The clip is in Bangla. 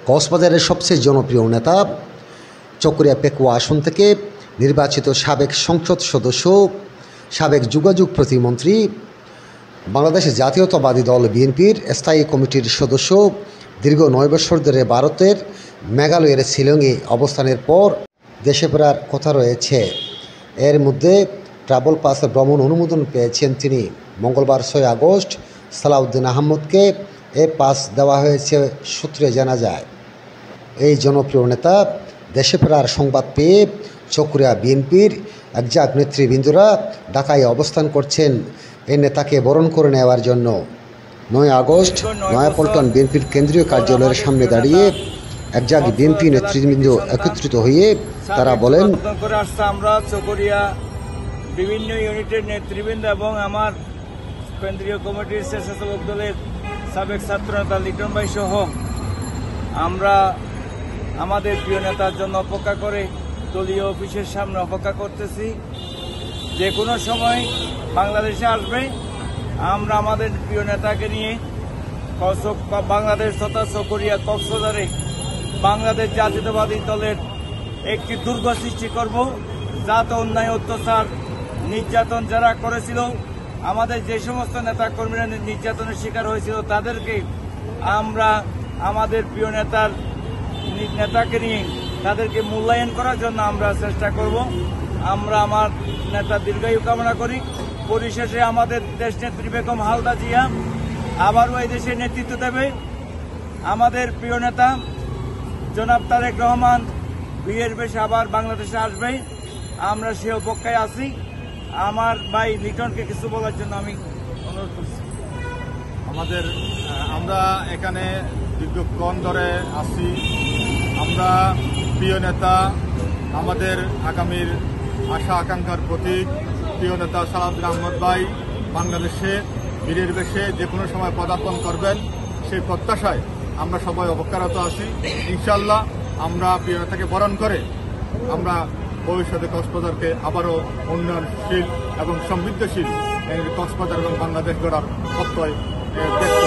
কক্সবাজারের সবচেয়ে জনপ্রিয় নেতা চকরিয়া পেকুয়া আসন থেকে নির্বাচিত সাবেক সংসদ সদস্য, সাবেক যোগাযোগ প্রতিমন্ত্রী, বাংলাদেশ জাতীয়তাবাদী দল বিএনপির স্থায়ী কমিটির সদস্য, দীর্ঘ 9 বছর ধরে ভারতের মেঘালয়ের শিলংয়ে অবস্থানের পর দেশে ফেরার কথা রয়েছে। এর মধ্যে ট্রাভেল পাস ভ্রমণ অনুমোদন পেয়েছেন তিনি। মঙ্গলবার 6 আগস্ট সালাউদ্দিন আহমদকে এ পাস দেওয়া হয়েছে সূত্রে জানা যায়। এই জনপ্রিয় নেতা দেশে ফেরার সংবাদ পেয়ে চকরিয়া বিএনপির একজাক নেতৃবৃন্দরা ঢাকায় অবস্থান করছেন এই নেতাকে বরণ করে নেওয়ার জন্য। 9 আগস্ট নয়াপল্টন বিএনপির কেন্দ্রীয় কার্যালয়ের সামনে দাঁড়িয়ে একজাক বিএনপি নেতৃবৃন্দ একত্রিত হয়ে তারা বলেন, আমরা চকরিয়া বিভিন্ন ইউনিটের নেতৃবৃন্দ এবং আমার কেন্দ্রীয় কমিটির স্বেচ্ছাসেবক দলের সাবেক ছাত্র নেতা লিটন ভাই সহ আমরা আমাদের প্রিয় নেতার জন্য অপেক্ষা করে দলীয় অফিসের সামনে অপেক্ষা করতেছি। যে কোনো সময় বাংলাদেশে আসবে, আমরা আমাদের প্রিয় নেতাকে নিয়ে বাংলাদেশ তথা চকরিয়া কক্সবাজারে বাংলাদেশ জাতীয়তাবাদী দলের একটি দুর্গ সৃষ্টি করব, যাতে অন্যায় অত্যাচার নির্যাতন যারা করেছিল, আমাদের যে সমস্ত নেতাকর্মীরা নির্যাতনের শিকার হয়েছিল তাদেরকে আমরা আমাদের প্রিয় নেতাকে নিয়ে তাদেরকে মূল্যায়ন করার জন্য আমরা চেষ্টা করব। আমরা আমার নেতা দীর্ঘায়ু কামনা করি। পরিশেষে আমাদের দেশনেত্রী বেগম খালেদা জিয়া আবারও এই দেশে নেতৃত্ব দেবে। আমাদের প্রিয় নেতা জনাব তারেক রহমান বিয়ের বেশে আবার বাংলাদেশে আসবে, আমরা সে অপেক্ষায় আছি। আমার ভাই লিটনকে কিছু বলার জন্য আমি অনুরোধ করছি। আমরা এখানে দীর্ঘক্ষণ ধরে আছি। আমরা প্রিয় নেতা, আমাদের আগামীর আশা আকাঙ্ক্ষার প্রতীক প্রিয় নেতা সালাউদ্দিন আহমদ ভাই বাংলাদেশে বীরের বেশে যে কোনো সময় পদার্পণ করবেন, সেই প্রত্যাশায় আমরা সবাই অপেক্ষারত আছি। ইনশাল্লাহ আমরা প্রিয় নেতাকে বরণ করে আমরা ভবিষ্যতে কক্সবাজারকে আবারও উন্নয়নশীল এবং সমৃদ্ধশীল কক্সবাজার এবং বাংলাদেশ গড়ার প্রত্যয় ব্যক্ত